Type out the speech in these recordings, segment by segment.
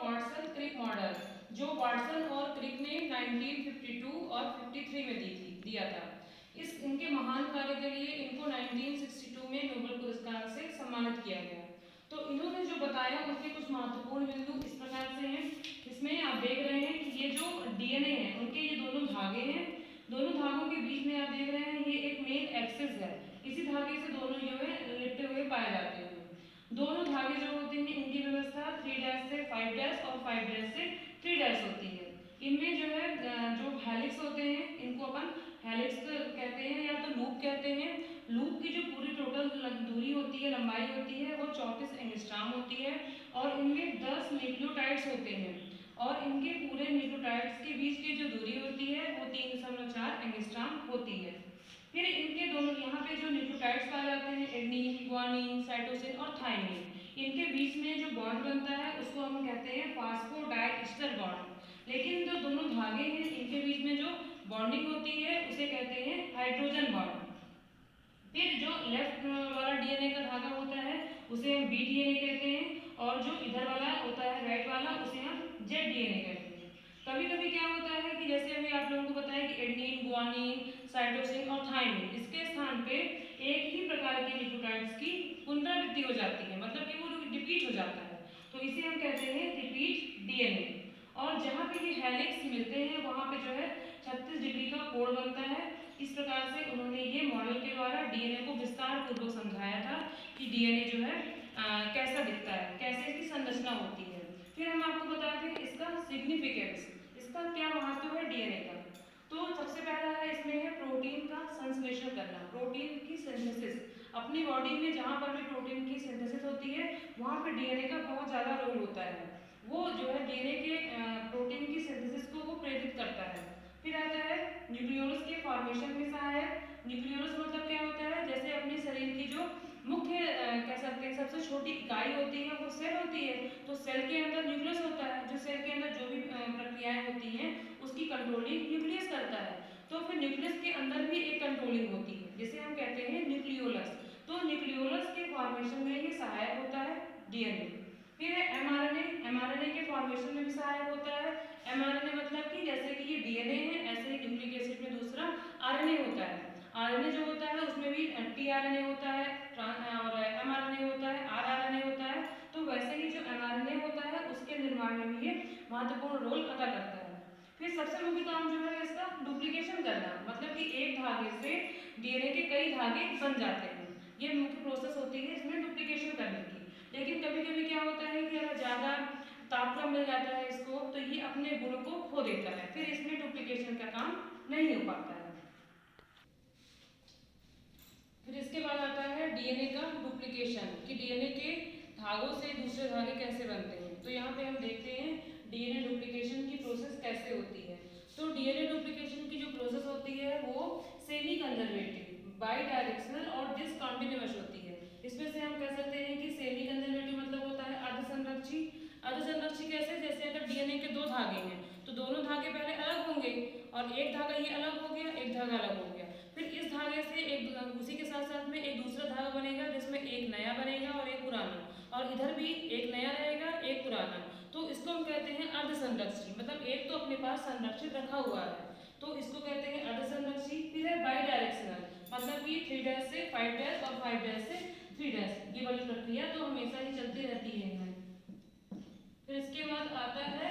Watson Crick model, जो Watson और क्रिक ने 1952 और 53 में दिया था। इनके महान कार्य के लिए इनको 1962 में नोबेल पुरस्कार से सम्मानित किया गया। तो इन्होंने जो बताया उनके कुछ महत्वपूर्ण बिंदु इस प्रकार से हैं। इसमें आप देख रहे हैं कि ये जो डीएनए है उनके ये दोनों धागे हैं, दोनों धागों के बीच में आप देख रहे हैं ये एक मेन एक्सिस है, इसी धागे से दोनों जो है लिपटे हुए पाए जाते हैं। दोनों धागे जो होते हैं इनकी व्यवस्था 3' से 5' और 5' से 3' होती है। इनमें जो है जो हेलिक्स होते हैं इनको अपन हेलिक्स कहते हैं या तो लूप कहते हैं। लूप की जो पूरी टोटल दूरी होती है, लंबाई होती है, वो 34 एंगस्ट्रॉम होती है और इनमें 10 न्यूक्लियोटाइड्स होते हैं और इनके पूरे न्यूक्लियोटाइड्स के बीच की जो दूरी होती है वो 3.4 एंगस्ट्रॉम होती है। फिर इनके दोनों यहाँ पे जो न्यूक्लियोटाइड्स पाए जाते हैं एडेनिन, ग्वानिन, साइटोसिन और थाइमिन, इनके बीच में जो बॉन्ड बनता है उसको हम कहते हैं फास्फोडाइएस्टर बॉन्ड। लेकिन जो दोनों धागे हैं इनके बीच में जो बॉन्डिंग होती है उसे कहते हैं हाइड्रोजन बॉन्ड। फिर जो लेफ्ट वाला डीएनए का धागा होता है उसे हम बी डीएनए कहते हैं और जो इधर वाला होता है राइट वाला उसे हम जेड डीएनए कहते हैं। कभी कभी क्या होता है कि जैसे अभी आप लोगों को बताया कि एडेनिन, ग्वानिन, साइटोसिन और थाइमिन, इसके स्थान पे एक ही प्रकार के न्यूक्लियोटाइड्स की पुनरावृत्ति हो जाती है, मतलब कि वो रिपीट हो जाता है, तो इसे हम कहते हैं रिपीट डीएनए। और जहाँ पे ये हेलिक्स मिलते हैं वहाँ पे जो है 36 डिग्री का कोण बनता है। इस प्रकार से उन्होंने ये मॉडल के द्वारा डीएनए को विस्तार पूर्वक समझाया था कि डीएनए जो है कैसा दिखता है, कैसे इसकी संरचना होती है। फिर हम आपको बताते हैं इसका सिग्निफिकेंस, इसका क्या महत्व है डीएनए का। तो सबसे पहला है इसमें है प्रोटीन का संश्लेषण करना, प्रोटीन की सिंथेसिस। अपनी बॉडी में जहाँ पर भी प्रोटीन की सिंथेसिस होती है वहाँ पर डीएनए का बहुत ज़्यादा रोल होता है। वो जो है डीएनए के प्रोटीन की सिंथेसिस को वो प्रेरित करता है। फिर आता है न्यूक्लियोलस के फॉर्मेशन में सहायक। न्यूक्लियोलस मतलब क्या होता है, जैसे अपने शरीर की जो मुख्य कह सकते हैं सबसे छोटी इकाई होती है वो सेल होती है, तो सेल के अंदर न्यूक्लियस होता है, जो सेल के अंदर जो भी प्रक्रियाएं होती हैं उसकी कंट्रोलिंग न्यूक्लियस करता है। तो फिर न्यूक्लियस के अंदर भी एक कंट्रोलिंग होती है जिसे हम कहते हैं न्यूक्लियोलस। तो न्यूक्लियोलस के फॉर्मेशन में ये सहायक होता है डीएनए। फिर है एमआरएनए, एमआरएनए के फॉर्मेशन में भी सहायक होता है। एमआरएनए मतलब कि जैसे कि ये डीएनए है ऐसे ही न्यूक्लिक एसिड में दूसरा आरएनए होता है। आरएनए जो होता है उसमें भी टीआरएनए होता है और एमआरएनए होता है, आरआरएनए होता है। तो वैसे ही जो एमआरएनए होता है उसके निर्माण में भी ये महत्वपूर्ण रोल अदा करता है। फिर सबसे मुख्य काम जो है इसका डुप्लीकेशन करना, मतलब कि एक धागे से डीएनए के कई धागे बन जाते हैं, ये मुख्य प्रोसेस होती है इसमें डुप्लीकेशन करने की। लेकिन कभी कभी क्या होता है कि अगर ज़्यादा तापक्रम मिल जाता है इसको तो ये अपने गुण को खो देता है, फिर इसमें डुप्लीकेशन का काम नहीं हो पाता है। फिर इसके बाद आता है डीएनए का डुप्लीकेशन, कि डीएनए के धागों से दूसरे धागे कैसे बनते हैं। तो यहाँ पे हम देखते हैं डीएनए डुप्लीकेशन की प्रोसेस कैसे होती है। तो डीएनए डुप्लीकेशन की जो प्रोसेस होती है वो सेमी कंजर्वेटिव, बाई डायरेक्शनल और डिसकंटिन्यूअस होती है। इसमें से हम कह सकते हैं कि सेमी कंजर्वेटिव मतलब होता है अर्धसंरक्षी। अर्धसंरक्षी कैसे, जैसे अगर डीएनए के दो धागे हैं तो दोनों धागे पहले अलग होंगे और एक धागा ये अलग हो गया, एक धागा अलग हो गया, फिर इस धागे से एक उसी के साथ साथ में एक दूसरा धागा बनेगा जिसमें एक नया बनेगा और एक पुराना, और इधर भी एक नया रहेगा एक पुराना। तो इसको हम कहते हैं अर्धसंरक्षी, मतलब एक तो अपने पास संरक्षित रखा हुआ है तो इसको कहते हैं अर्धसंरक्षी। फिर है बाई डायरेक्शनल, मतलब कि 3' से 5' और 5' से 3', ये वाली प्रक्रिया तो हमेशा ही चलती रहती है इनमें। फिर इसके बाद आता है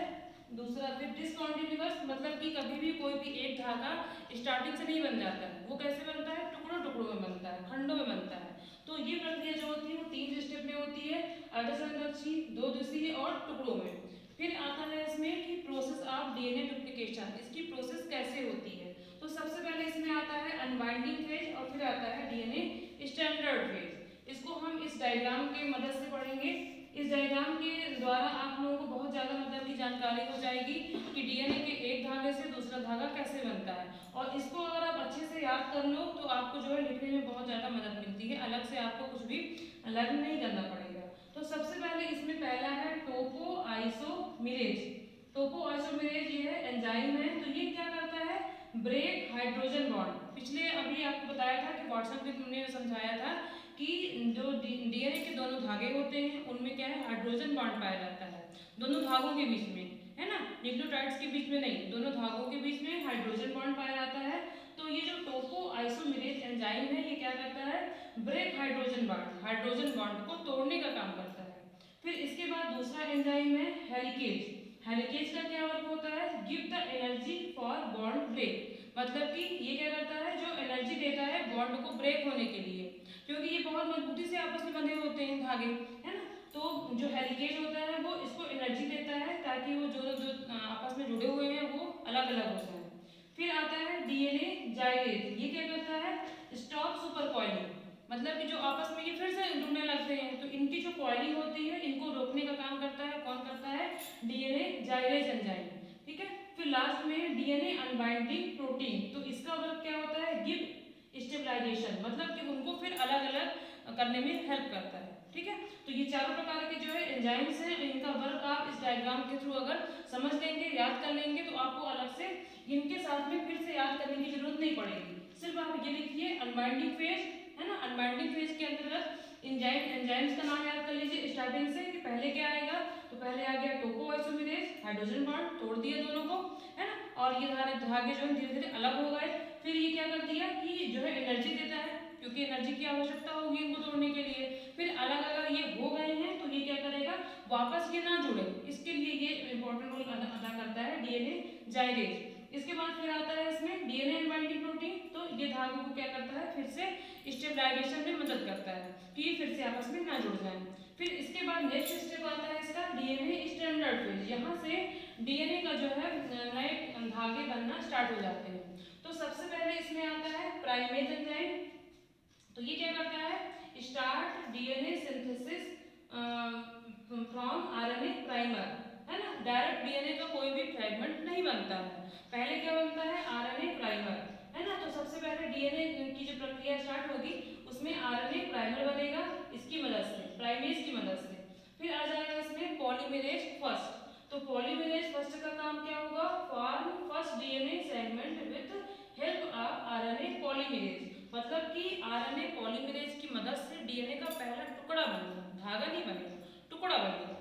दूसरा फिर डिसकंटिन्यूअस, मतलब कि कभी भी कोई भी एक धागा स्टार्टिंग से नहीं बन जाता है, वो कैसे बनता है, टुकड़ों टुकड़ों में बनता है, खंडों में बनता है। तो ये प्रक्रिया जो होती है वो 3 स्टेप में होती है, अर्धसंरक्षी, 2 दिवसीय और टुकड़ों में। फिर आता है इसमें कि प्रोसेस ऑफ डीएनए डुप्लीकेशन, इसकी प्रोसेस कैसे होती है। तो सबसे पहले इसमें आता है अनबाइंडिंग फेज और फिर आता है डीएनए स्टैंडर्ड फेज। इसको हम इस डायग्राम के मदद से पढ़ेंगे। इस डायग्राम के द्वारा आप लोगों को बहुत ज़्यादा मतलब की जानकारी हो जाएगी कि डीएनए के एक धागे से दूसरा धागा कैसे बनता है, और इसको अगर आप अच्छे से याद कर लो तो आपको जो है लिखने में बहुत ज़्यादा मदद मिलती है, अलग से आपको कुछ भी लर्न नहीं करना पड़ेगा। तो सबसे पहले इसमें पहला है टोपो आइसोमेरेज। टोपो आइसोमेरेज ये है एंजाइम है, तो ये क्या करता है, ब्रेक हाइड्रोजन बॉन्ड। पिछले अभी आपको बताया था कि वाटसन ने तुमने समझाया था कि जो डीएनए के दोनों धागे होते हैं उनमें क्या है, हाइड्रोजन बॉन्ड पाया जाता है। दोनों धागों के बीच में, है ना, न्यूक्लियोटाइड्स के बीच में नहीं, दोनों धागों के बीच में हाइड्रोजन बॉन्ड पाया जाता है। तो ये जो टोको आइसोमेरेज एंजाइम है ये क्या करता है, ब्रेक हाइड्रोजन बॉन्ड को तोड़ने का काम करता है। फिर इसके बाद दूसरा एंजाइम है हेलिकेज। हेलिकेज का क्या वर्क होता है, give the energy for bond break, मतलब कि ये क्या करता है, जो एनर्जी देता है बॉन्ड को ब्रेक होने के लिए, क्योंकि ये बहुत मजबूती से आपस में बंधे होते हैं धागे, है ना। तो जो हेलिकेज होता है वो इसको एनर्जी देता है ताकि वो जो जो आपस में जुड़े हुए हैं वो अलग अलग हो जाए। फिर आता है डीएनए जाइलेज, ये क्या करता है, स्टॉप सुपर कॉइलिंग, मतलब कि जो आपस में ये फिर से जुड़ने लगते हैं तो इनकी जो कॉइलिंग होती है इनको रोकने का काम करता है, कौन करता है, डीएनए जाइलेज एंजाइम, ठीक है। फिर लास्ट में डीएनए अनबाइंडिंग प्रोटीन, तो इसका वर्क क्या होता है, गिव स्टेबलाइजेशन, मतलब कि उनको फिर अलग अलग करने में हेल्प करता है, ठीक है। तो ये चारों प्रकार के जो है एंजाइम्स हैं, इनका वर्क आप इस डायग्राम के थ्रू अगर समझ लेंगे, याद कर लेंगे, तो आपको अलग से इनके साथ में फिर से याद करने की जरूरत नहीं पड़ेगी। सिर्फ आप ये लिखिए अनबाइंडिंग फेज, है ना, अनबाइंडिंग फेज के अंतर्गत एंजाइम्स का नाम याद कर लीजिए स्टार्टिंग से कि पहले क्या आएगा, तो पहले आ गया टोको आइसोमेरेज, हाइड्रोजन बॉन्ड तोड़ दिया दोनों को, है ना, और ये धागे जो है धीरे धीरे अलग हो गए। फिर ये क्या कर दिया कि जो है एनर्जी देता है, क्योंकि एनर्जी की आवश्यकता होगी इनको तोड़ने के लिए। फिर अलग अगर ये हो गए हैं तो ये क्या करेगा, वापस ये ना जुड़े, इसके लिए ये इंपॉर्टेंट रोल अदा करता है डीएनए जाइलेज। इसके बाद फिर आता है इसमें डीएनए अनबाइंडिंग प्रोटीन, तो ये धागों को क्या करता है, फिर से स्टेबलाइजेशन में मदद करता है कि ये फिर से आपस में ना जुड़ जाए। फिर इसके बाद नेक्स्ट स्टेप आता है इसका डीएनए स्टैंडर्ड फेज, यहाँ से डीएनए का जो है नए धागे बनना स्टार्ट हो जाते हैं। तो सबसे पहले इसमें आता है प्राइमेज एंजाइम, तो ये क्या करता है, start DNA synthesis from RNA primer, है ना, डायरेक्ट डीएनए का कोई भी फ्रेगमेंट नहीं बनता है, पहले क्या बनता है, आरएनए प्राइमर, है ना। तो सबसे पहले डीएनए की जो प्रक्रिया स्टार्ट होगी उसमें आरएनए प्राइमर बनेगा, इसकी मदद से, प्राइमेज की मदद से। फिर आ जाएगा इसमें पॉलीमेरेज फर्स्ट, तो पॉलीमेरेज फर्स्ट का काम क्या होगा, form first DNA segment with help of RNA polymerase, मतलब कि आरएनए पॉलीमेरेज की मदद से डीएनए का पहला टुकड़ा बनेगा, धागा नहीं बनेगा, टुकड़ा बनेगा।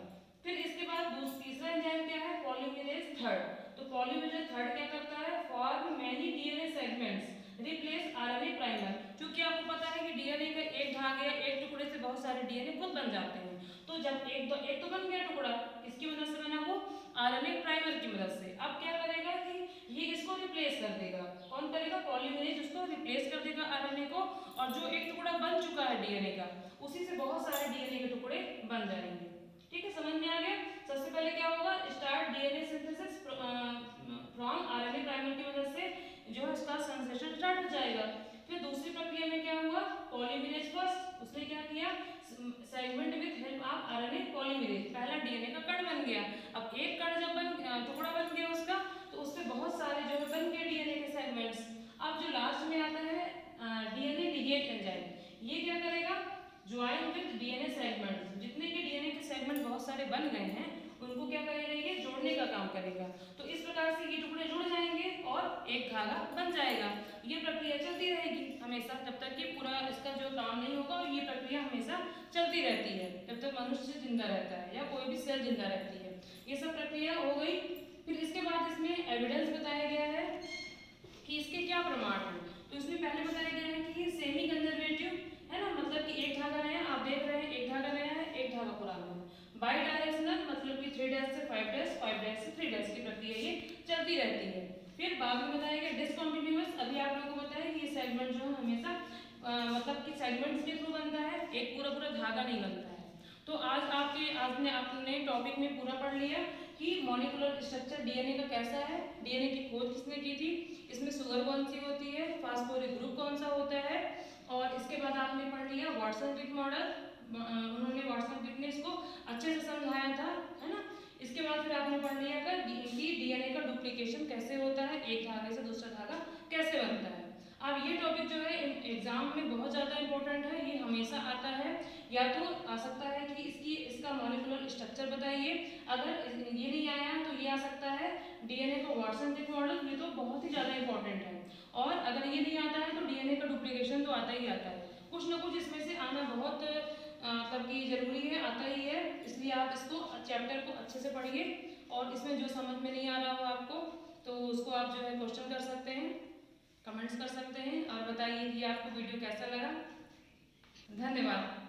फिर इसके बाद तीसरा एंजाइम क्या है, पॉलीमेरेज थर्ड, तो पॉलीमेरेज थर्ड क्या करता है, form many DNA segments replace RNA primer, क्योंकि आपको पता है कि डीएनए का एक धागे या एक टुकड़े से बहुत सारे डीएनए खुद बन जाते हैं। तो जब एक तो बन गया टुकड़ा, इसकी मदद से बना वो आरएनए प्राइमर की मदद से, अब क्या करेगा कि ये इसको रिप्लेस कर देगा, कौन करेगा, पॉलीमेरेज उसको रिप्लेस कर देगा आरएनए को, और जो एक टुकड़ा बन चुका है डीएनए का उसी से बहुत सारे डीएनए के टुकड़े बन जाएंगे, ठीक है, समझ में आ गया। सबसे पहले क्या होगा, start DNA synthesis from RNA primer की मदद से जो है इसका संश्लेषण स्टार्ट हो जाएगा। फिर दूसरी प्रक्रिया में क्या हुआ, पॉलीमेरेज फर्स्ट, उसने क्या किया, segment with help of RNA polymerase, पहला डीएनए का कण बन गया। अब एक कण जब टुकड़ा बन गया उसका, तो उससे बहुत सारे जो है बन गए डीएनए के सेगमेंट्स। अब जो लास्ट में आता है डीएनए लिगेट एंजाइम, ये क्या करेगा, ज्वाइन विद डीएनए सेगमेंट्स, जितने के डीएनए के सेगमेंट बहुत सारे बन गए हैं उनको क्या करेगा, ये जोड़ने का काम करेगा। तो इस प्रकार से ये टुकड़े जुड़ जाएंगे और एक धागा बन जाएगा। ये प्रक्रिया चलती रहेगी हमेशा, जब तक ये पूरा इसका जो काम नहीं होगा, ये प्रक्रिया हमेशा चलती रहती है जब तक मनुष्य जिंदा रहता है या कोई भी सेल जिंदा रहती है। ये सब प्रक्रिया हो गई। फिर इसके बाद इसमें एविडेंस बताया गया है कि इसके क्या प्रमाण हैं। तो इसमें पहले बताया गया है कि ये सेमी कंजर्वेटिव है ना, मतलब कि एक धागा नया, आप देख रहे हैं एक धागा नया है, एक धागा पुराना है। बाई डायरेक्शनल, मतलब कि 3 डैश से 5 डैश, 5 डैश से 3 डैश की प्रक्रिया ये चलती रहती है। फिर बाद में बताया गया डिसकंटिन्यूअस, अभी आप लोगों को बताया कि ये सेगमेंट जो है हमेशा मतलब कि सेगमेंट्स के थ्रू बनता है, एक पूरा पूरा धागा नहीं बनता है। तो आज आपने टॉपिक में पूरा पढ़ लिया कि मॉलिक्यूलर स्ट्रक्चर डीएनए का कैसा है, डीएनए की खोज किसने की थी, इसमें शुगर कौन सी होती है, फास्फोरिक ग्रुप कौन सा होता है, और इसके बाद आपने पढ़ लिया वाटसन क्रिक मॉडल, उन्होंने वाटसन क्रिक ने इसको अच्छे से समझाया था, है ना। इसके बाद फिर आपने पढ़ लिया कि डीएनए का डुप्लीकेशन कैसे होता है, एक धागे से दूसरा धागा कैसे बनता है। अब ये टॉपिक जो है एग्जाम में बहुत ज़्यादा इंपॉर्टेंट है, ये हमेशा आता है, या तो आ सकता है कि इसका मॉलिक्यूलर स्ट्रक्चर बताइए, अगर ये नहीं आया तो ये आ सकता है डीएनए का वाटसन क्रिक मॉडल, ये तो बहुत ही ज़्यादा इंपॉर्टेंट है। और अगर ये नहीं आता है तो डीएनए का डुप्लीकेशन तो आता ही आता है, कुछ ना कुछ इसमें से आना बहुत मतलब कि ज़रूरी है, आता ही है, इसलिए आप इसको चैप्टर को अच्छे से पढ़िए और इसमें जो समझ में नहीं आ रहा हो आपको तो उसको आप जो है क्वेश्चन कर सकते हैं, कमेंट्स कर सकते हैं और बताइए कि आपको वीडियो कैसा लगा। धन्यवाद।